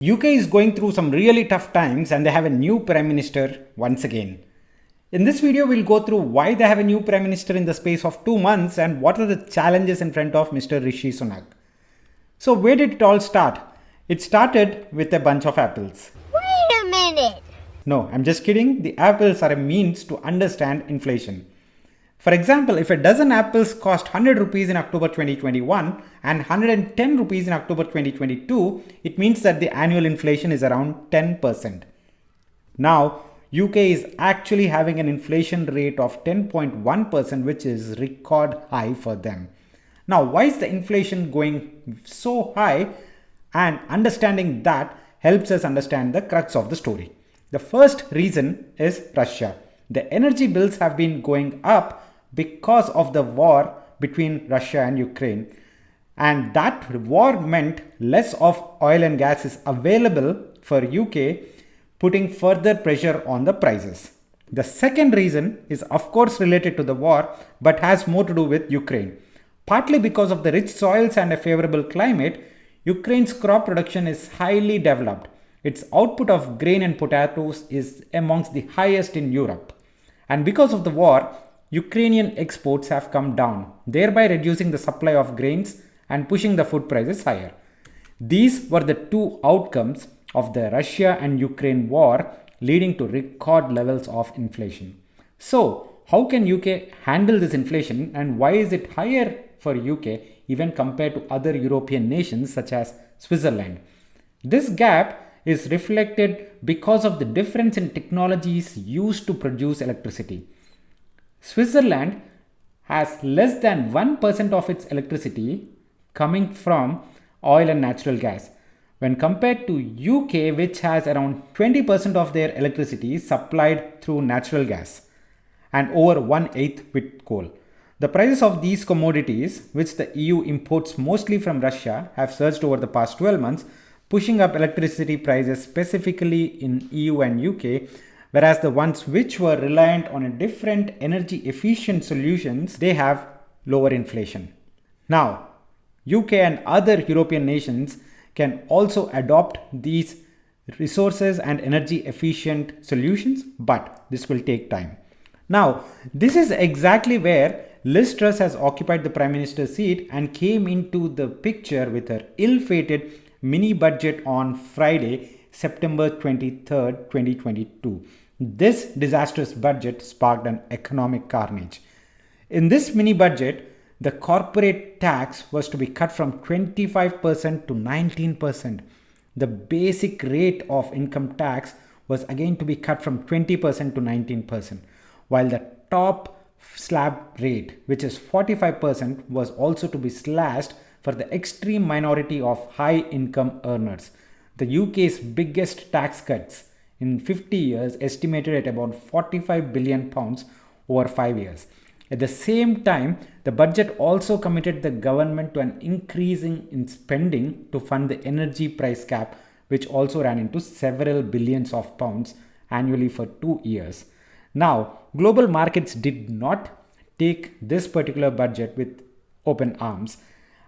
UK is going through some really tough times and they have a new Prime Minister once again. In this video, we'll go through why they have a new Prime Minister in the space of 2 months and what are the challenges in front of Mr. Rishi Sunak. So where did it all start? It started with a bunch of apples. Wait a minute! No, I'm just kidding. The apples are a means to understand inflation. For example, if a dozen apples cost 100 rupees in October 2021 and 110 rupees in October 2022, it means that the annual inflation is around 10%. Now, UK is actually having an inflation rate of 10.1%, which is record high for them. Now, why is the inflation going so high? And understanding that helps us understand the crux of the story. The first reason is Russia. The energy bills have been going up because of the war between Russia and Ukraine. And that war meant less of oil and gas is available for UK, putting further pressure on the prices. The second reason is of course related to the war, but has more to do with Ukraine. Partly because of the rich soils and a favorable climate, Ukraine's crop production is highly developed. Its output of grain and potatoes is amongst the highest in Europe. And because of the war, Ukrainian exports have come down, thereby reducing the supply of grains and pushing the food prices higher. These were the two outcomes of the Russia and Ukraine war, leading to record levels of inflation. So, how can UK handle this inflation and why is it higher for UK even compared to other European nations such as Switzerland? This gap is reflected because of the difference in technologies used to produce electricity. Switzerland has less than 1% of its electricity coming from oil and natural gas, when compared to UK, which has around 20% of their electricity supplied through natural gas and over 1/8 with coal. The prices of these commodities, which the EU imports mostly from Russia, have surged over the past 12 months, pushing up electricity prices specifically in EU and UK, whereas the ones which were reliant on a different energy efficient solutions, they have lower inflation. Now, UK and other European nations can also adopt these resources and energy efficient solutions, but this will take time. Now, this is exactly where Liz Truss has occupied the Prime Minister's seat and came into the picture with her ill-fated mini budget on Friday, September 23rd, 2022. This disastrous budget sparked an economic carnage. In this mini budget, the corporate tax was to be cut from 25% to 19%. The basic rate of income tax was again to be cut from 20% to 19%, while the top slab rate, which is 45%, was also to be slashed for the extreme minority of high income earners. The UK's biggest tax cuts in 50 years, estimated at about £45 billion over 5 years. At the same time, the budget also committed the government to an increase in spending to fund the energy price cap, which also ran into several billions of pounds annually for 2 years. Now, global markets did not take this particular budget with open arms,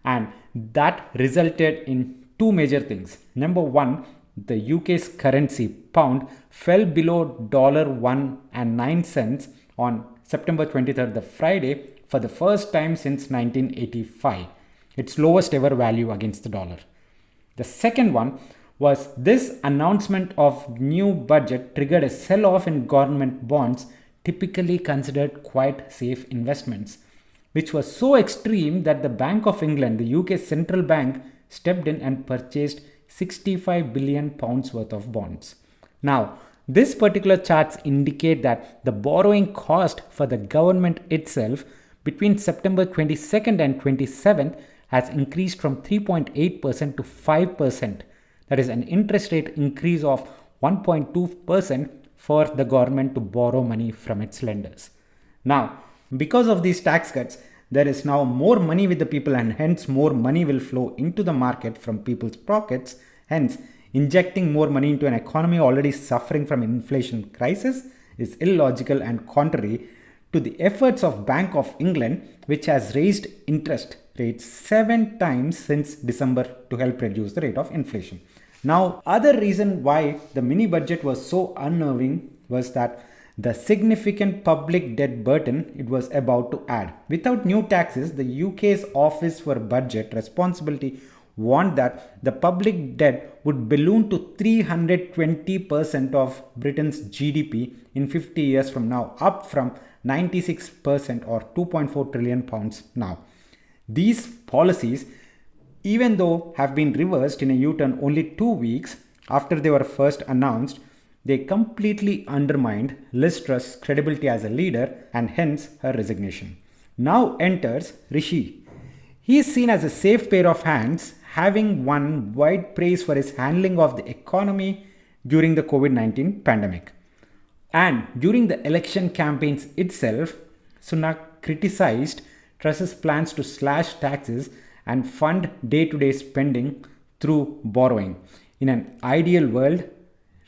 and that resulted in two major things. Number one, the UK's currency, pound, fell below $1.09 on September 23rd, the Friday, for the first time since 1985, its lowest ever value against the dollar. The second one was this announcement of new budget triggered a sell-off in government bonds, typically considered quite safe investments, which was so extreme that the Bank of England, the UK's central bank, stepped in and purchased £65 billion worth of bonds. Now, this particular charts indicate that the borrowing cost for the government itself between September 22nd and 27th has increased from 3.8% to 5%. That is an interest rate increase of 1.2% for the government to borrow money from its lenders. Now, because of these tax cuts, there is now more money with the people and hence more money will flow into the market from people's pockets. Hence, injecting more money into an economy already suffering from inflation crisis is illogical and contrary to the efforts of Bank of England, which has raised interest rates 7 times since December to help reduce the rate of inflation. Now, other reason why the mini budget was so unnerving was that the significant public debt burden it was about to add. Without new taxes, the UK's Office for Budget Responsibility warned that the public debt would balloon to 320% of Britain's GDP in 50 years from now, up from 96% or 2.4 trillion pounds now. These policies, even though have been reversed in a U-turn only 2 weeks after they were first announced, they completely undermined Liz Truss' credibility as a leader and hence her resignation. Now enters Rishi. He is seen as a safe pair of hands, having won wide praise for his handling of the economy during the COVID-19 pandemic. And during the election campaigns itself, Sunak criticized Truss's plans to slash taxes and fund day-to-day spending through borrowing. In an ideal world,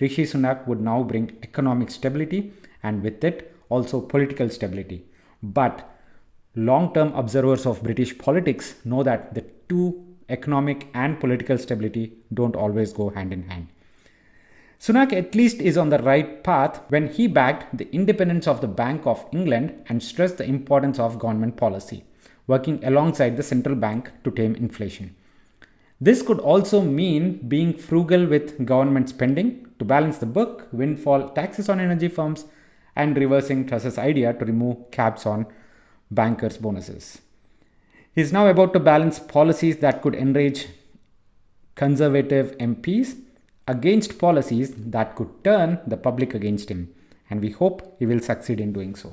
Rishi Sunak would now bring economic stability and with it also political stability. But long-term observers of British politics know that the two, economic and political stability, don't always go hand in hand. Sunak at least is on the right path when he backed the independence of the Bank of England and stressed the importance of government policy, working alongside the central bank to tame inflation. This could also mean being frugal with government spending to balance the book, windfall taxes on energy firms, and reversing Truss's idea to remove caps on bankers' bonuses. He is now about to balance policies that could enrage Conservative MPs against policies that could turn the public against him, and we hope he will succeed in doing so.